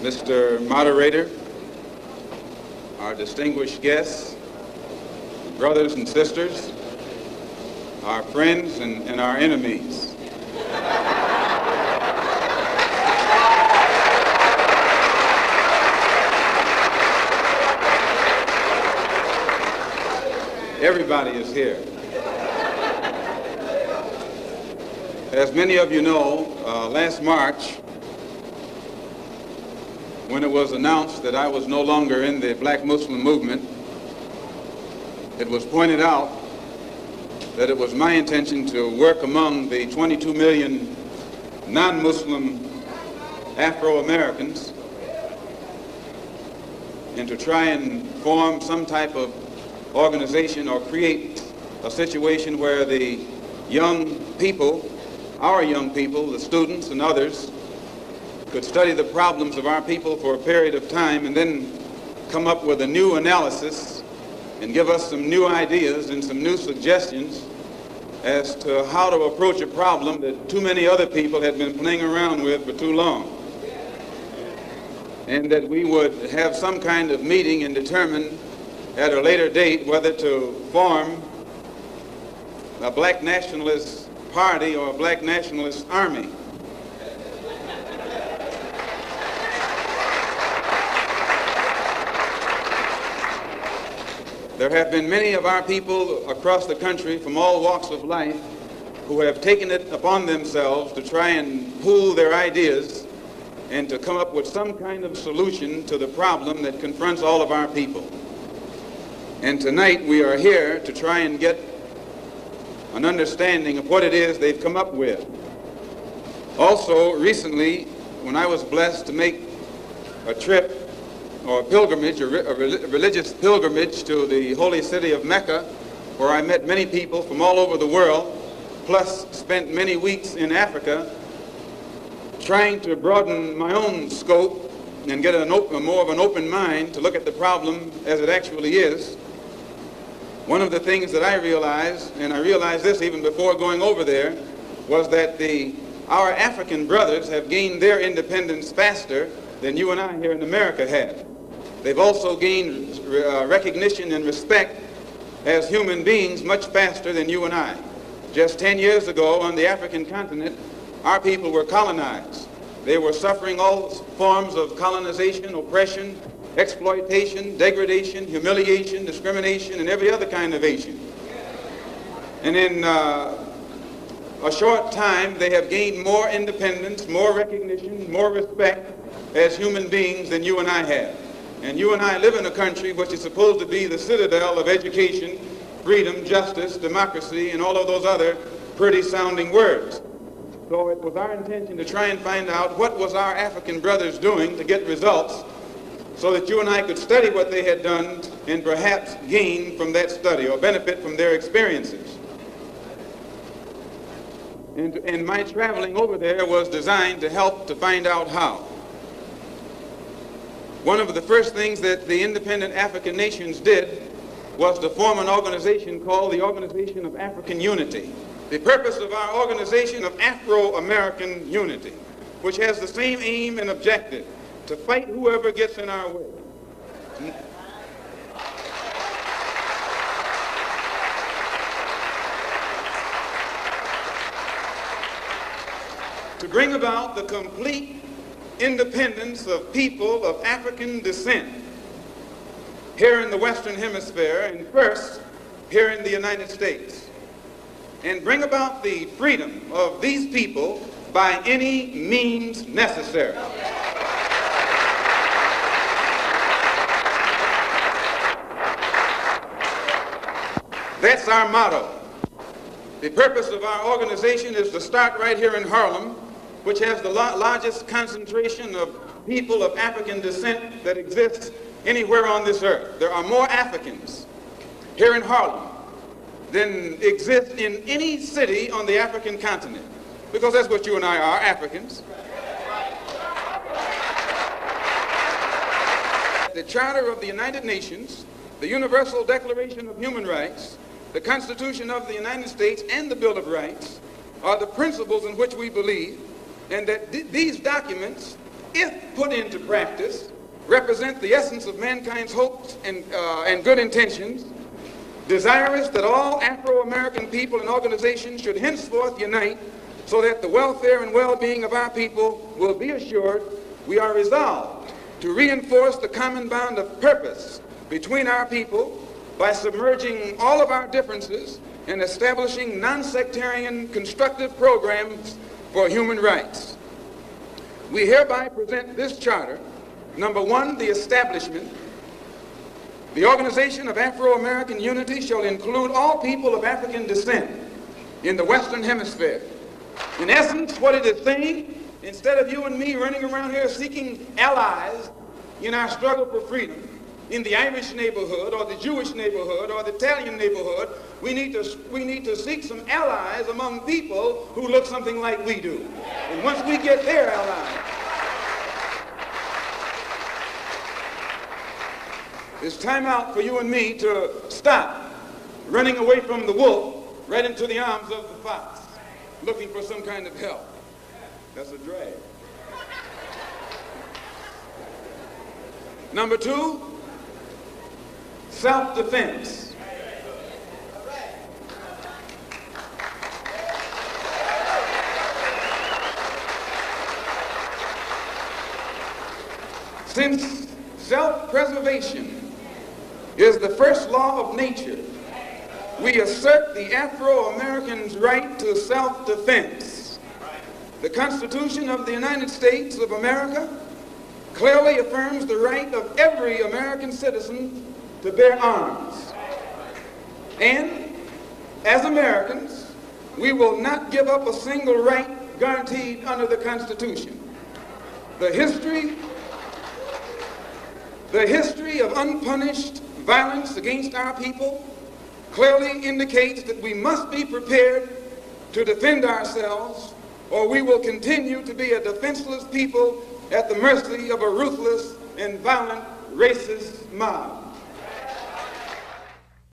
Mr. Moderator, our distinguished guests, brothers and sisters, our friends and our enemies. Everybody is here. As many of you know, last March, when it was announced that I was no longer in the Black Muslim movement, it was pointed out that it was my intention to work among the 22 million non-Muslim Afro-Americans and to try and form some type of organization or create a situation where the young people, our young people, the students and others, could study the problems of our people for a period of time and then come up with a new analysis and give us some new ideas and some new suggestions as to how to approach a problem that too many other people had been playing around with for too long. And that we would have some kind of meeting and determine at a later date whether to form a black nationalist party or a black nationalist army. There have been many of our people across the country from all walks of life who have taken it upon themselves to try and pool their ideas and to come up with some kind of solution to the problem that confronts all of our people. And tonight we are here to try and get an understanding of what it is they've come up with. Also, recently, when I was blessed to make a trip or a pilgrimage, a religious pilgrimage to the holy city of Mecca, where I met many people from all over the world, plus spent many weeks in Africa, trying to broaden my own scope and get more of an open mind to look at the problem as it actually is. One of the things that I realized, and I realized this even before going over there, was that our African brothers have gained their independence faster than you and I here in America have. They've also gained recognition and respect as human beings much faster than you and I. Just 10 years ago on the African continent, our people were colonized. They were suffering all forms of colonization, oppression, exploitation, degradation, humiliation, discrimination, and every other kind of ation. And in a short time, they have gained more independence, more recognition, more respect as human beings than you and I have. And you and I live in a country which is supposed to be the citadel of education, freedom, justice, democracy, and all of those other pretty sounding words. So it was our intention to try and find out what was our African brothers doing to get results so that you and I could study what they had done and perhaps gain from that study or benefit from their experiences. And my traveling over there was designed to help to find out how. One of the first things that the independent African nations did was to form an organization called the Organization of African Unity. The purpose of our Organization of Afro-American Unity, which has the same aim and objective: to fight whoever gets in our way. To bring about the complete independence of people of African descent here in the Western Hemisphere, and first here in the United States, and bring about the freedom of these people by any means necessary. That's our motto. The purpose of our organization is to start right here in Harlem, which has the largest concentration of people of African descent that exists anywhere on this earth. There are more Africans here in Harlem than exist in any city on the African continent, because that's what you and I are, Africans. The Charter of the United Nations, the Universal Declaration of Human Rights, the Constitution of the United States, and the Bill of Rights are the principles in which we believe, and that these documents if put into practice, represent the essence of mankind's hopes and good intentions, desirous that all Afro-American people and organizations should henceforth unite so that the welfare and well-being of our people will be assured, we are resolved to reinforce the common bond of purpose between our people by submerging all of our differences and establishing non-sectarian constructive programs for human rights. We hereby present this charter. Number one, the establishment. The Organization of Afro-American Unity shall include all people of African descent in the Western Hemisphere. In essence, what it is saying, instead of you and me running around here seeking allies in our struggle for freedom, in the Irish neighborhood or the Jewish neighborhood or the Italian neighborhood, we need to seek some allies among people who look something like we do. And once we get their allies, it's time out for you and me to stop running away from the wolf right into the arms of the fox, looking for some kind of help. That's a drag. Number two, self-defense. Since self-preservation is the first law of nature, we assert the Afro-American's right to self-defense. The Constitution of the United States of America clearly affirms the right of every American citizen to bear arms. And as Americans, we will not give up a single right guaranteed under the Constitution. The history of unpunished violence against our people clearly indicates that we must be prepared to defend ourselves, or we will continue to be a defenseless people at the mercy of a ruthless and violent racist mob.